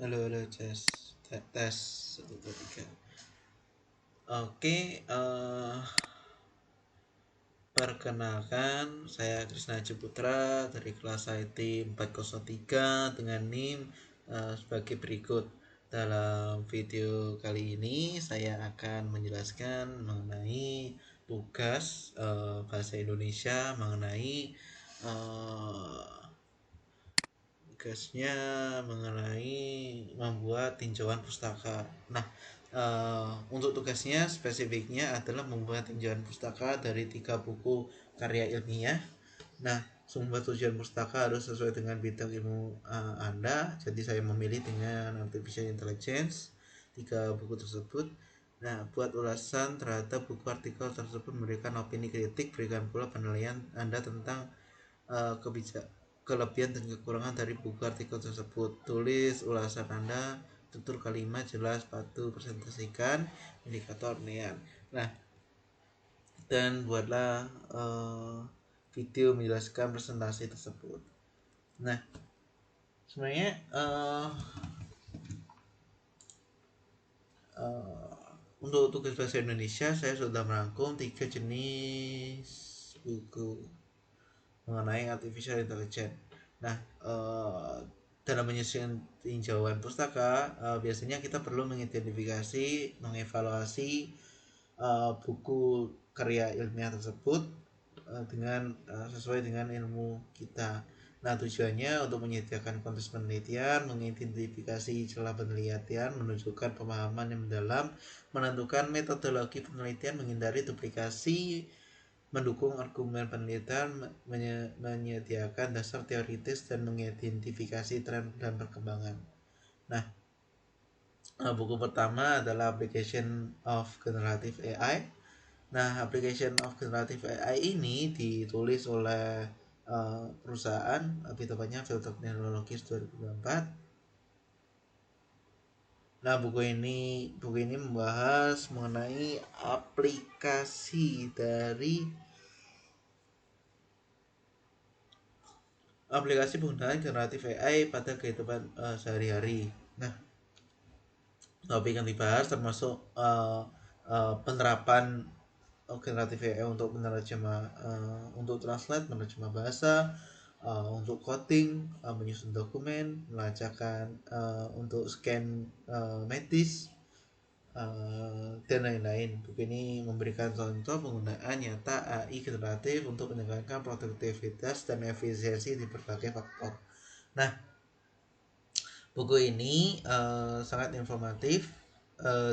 Halo, halo, tes 1, 2, 3. Oke, perkenalkan saya Krisna Ciputra dari kelas IT 403 dengan NIM sebagai berikut. Dalam video kali ini saya akan menjelaskan mengenai tugas bahasa Indonesia mengenai eh, tugasnya mengenai membuat tinjauan pustaka. Nah, untuk tugasnya spesifiknya adalah membuat tinjauan pustaka dari 3 buku karya ilmiah. Nah, sumber tujuan pustaka harus sesuai dengan bidang ilmu Anda. Jadi saya memilih dengan artificial intelligence 3 buku tersebut. Nah, buat ulasan terhadap buku artikel tersebut, memberikan opini kritik, berikan pula penilaian Anda tentang kelebihan dan kekurangan dari buku artikel tersebut. Tulis ulasan Anda, tutur kalimat jelas, patuh, presentasikan indikator nilaian. Nah, dan buatlah video menjelaskan presentasi tersebut. Nah, sebenarnya untuk tugas bahasa Indonesia saya sudah merangkum 3 jenis buku mengenai artificial intelligence. Nah, dalam menyusun tinjauan pustaka, biasanya kita perlu mengidentifikasi, mengevaluasi buku karya ilmiah tersebut dengan sesuai dengan ilmu kita. Nah, tujuannya untuk menyediakan konteks penelitian, mengidentifikasi celah penelitian, menunjukkan pemahaman yang mendalam, menentukan metodologi penelitian, menghindari duplikasi, mendukung argumen penelitian, menyediakan dasar teoritis, dan mengidentifikasi tren dan perkembangan. Nah, buku pertama adalah Application of Generative AI. Nah, Application of Generative AI ini ditulis oleh perusahaan, lebih tepatnya Field Technologies 2024. Nah, buku ini membahas mengenai aplikasi dari aplikasi penggunaan generatif AI pada kehidupan sehari-hari. Nah, topik yang dibahas termasuk penerapan generatif AI untuk menerjemah, untuk translate, menerjemah bahasa, untuk coding, menyusun dokumen, melacakkan, untuk scan medis, dan lain-lain. Buku ini memberikan contoh penggunaan nyata AI generatif untuk meningkatkan produktivitas dan efisiensi di berbagai faktor. Nah, buku ini sangat informatif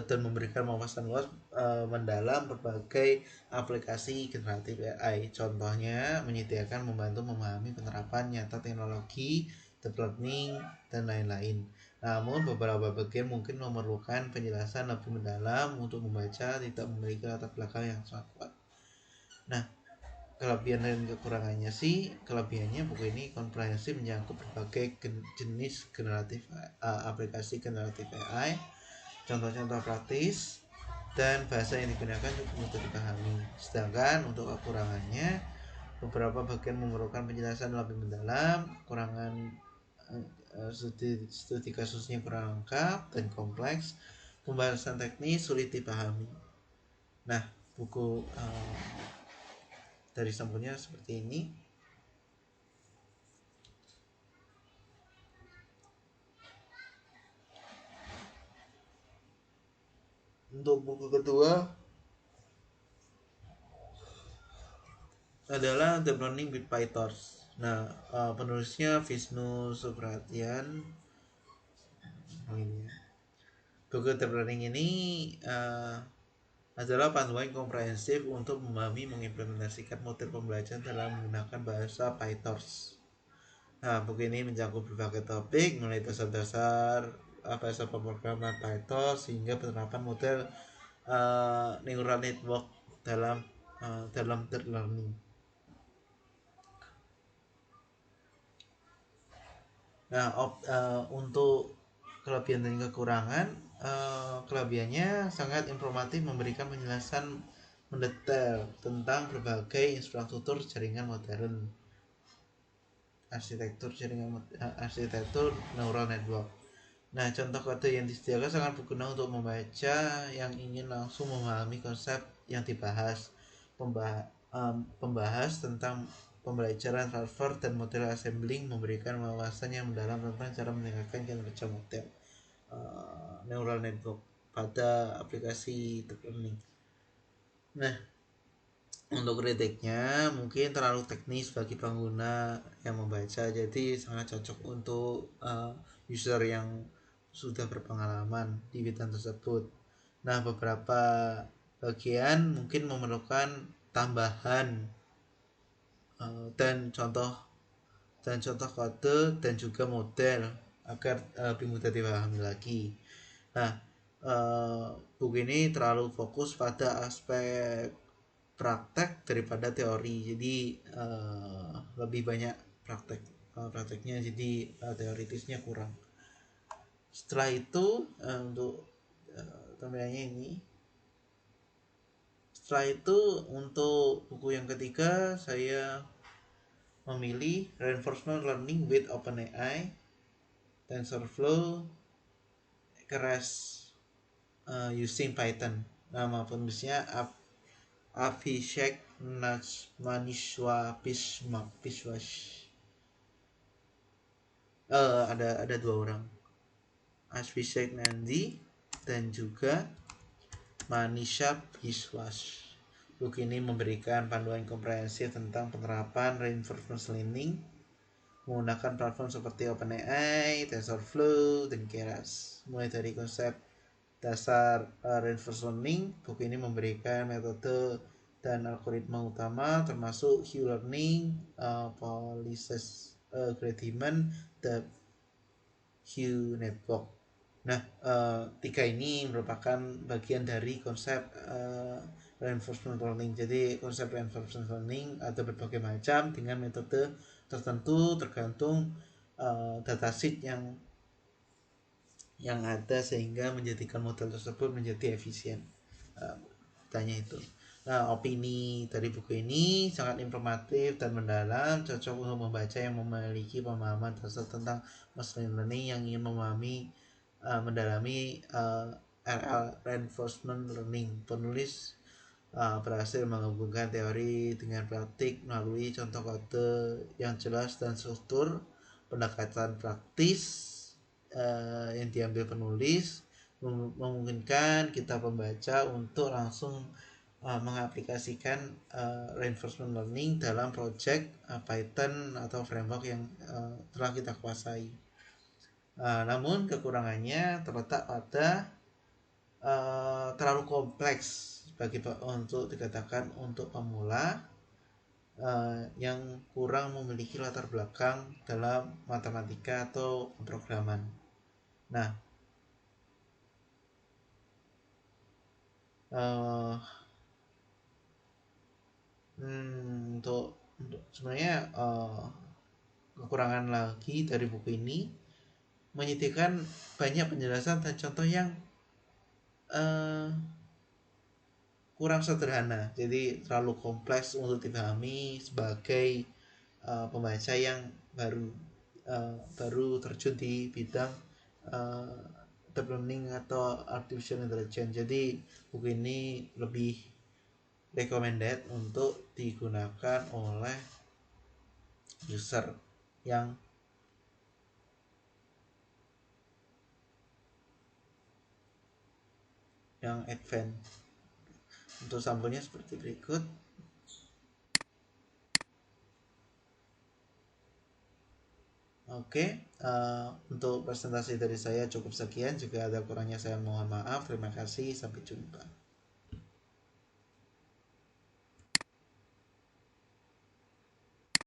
dan memberikan wawasan luas mendalam berbagai aplikasi generatif AI. Contohnya menyediakan membantu memahami penerapan nyata teknologi, deep learning, dan lain-lain. Namun beberapa bagian mungkin memerlukan penjelasan lebih mendalam untuk membaca tidak memiliki latar belakang yang sangat kuat. Nah, kelebihan dan kekurangannya sih, kelebihannya buku ini komprehensif menyangkut berbagai jenis generatif aplikasi generatif AI, contoh-contoh praktis, dan bahasa yang digunakan cukup mudah dipahami. Sedangkan untuk kekurangannya, beberapa bagian memerlukan penjelasan lebih mendalam, kekurangan studi kasusnya kurang lengkap dan kompleks, pembahasan teknis sulit dipahami. Nah, buku dari sampulnya seperti ini. Untuk buku kedua adalah The Learning with PyTorch. Nah, penulisnya Vishnu Subratian. Buku The Learning ini adalah panduan komprehensif untuk memahami mengimplementasikan model pembelajaran dalam menggunakan bahasa PyTorch. Nah, buku ini mencakup berbagai topik mulai dasar-dasar bahasa pemrograman PyTorch hingga penerapan model neural network dalam deep learning. Nah, untuk kelebihan dan kekurangan, kelebihannya sangat informatif, memberikan penjelasan mendetail tentang berbagai infrastruktur jaringan modern, arsitektur neural network. Nah, contoh kode yang disediakan sangat berguna untuk membaca yang ingin langsung memahami konsep yang dibahas. Pembahas tentang pembelajaran transfer dan model assembling memberikan wawasan yang mendalam tentang cara meningkatkan kinerja model neural network pada aplikasi deep learning. Nah, untuk kritiknya mungkin terlalu teknis bagi pengguna yang membaca, jadi sangat cocok untuk user yang sudah berpengalaman di bidang tersebut. Nah, beberapa bagian mungkin memerlukan tambahan dan contoh kode dan juga model agar lebih mudah dipahami lagi. Nah, buku ini terlalu fokus pada aspek praktek daripada teori, jadi lebih banyak prakteknya, jadi teoritisnya kurang. Setelah itu untuk tampilannya ini, setelah itu untuk buku yang ketiga saya memilih Reinforcement Learning with OpenAI, TensorFlow, Keras using Python. Nama penulisnya Abhishek Manishwapishwash. Ada dua orang, Abhishek Nandi dan juga Manisha Biswas. Buku ini memberikan panduan komprehensif tentang penerapan reinforcement learning menggunakan platform seperti OpenAI, TensorFlow, dan Keras. Mulai dari konsep dasar reinforcement learning, buku ini memberikan metode dan algoritma utama termasuk Hue Learning, Policies Gradient, dan Hue Network. Nah, tiga ini merupakan bagian dari konsep reinforcement learning. Jadi konsep reinforcement learning ada berbagai macam dengan metode tertentu tergantung dataset yang ada sehingga menjadikan model tersebut menjadi efisien. Tanya itu. Nah, opini dari buku ini sangat informatif dan mendalam, cocok untuk membaca yang memiliki pemahaman dasar tentang machine learning yang ingin mendalami RL reinforcement learning. Penulis berhasil menghubungkan teori dengan praktik melalui contoh kode yang jelas dan struktur. Pendekatan praktis yang diambil penulis memungkinkan kita pembaca untuk langsung mengaplikasikan reinforcement learning dalam project Python atau framework yang telah kita kuasai. Namun kekurangannya terletak pada terlalu kompleks untuk dikatakan untuk pemula yang kurang memiliki latar belakang dalam matematika atau pemrograman. Nah, untuk sebenarnya kekurangan lagi dari buku ini menyediakan banyak penjelasan dan contoh yang kurang sederhana, jadi terlalu kompleks untuk dipahami sebagai pembaca yang baru terjun di bidang deep learning atau artificial intelligence. Jadi buku ini lebih recommended untuk digunakan oleh user yang advance. Untuk sampelnya seperti berikut. Oke, untuk presentasi dari saya cukup sekian. Jika ada kurangnya saya mohon maaf. Terima kasih, sampai jumpa.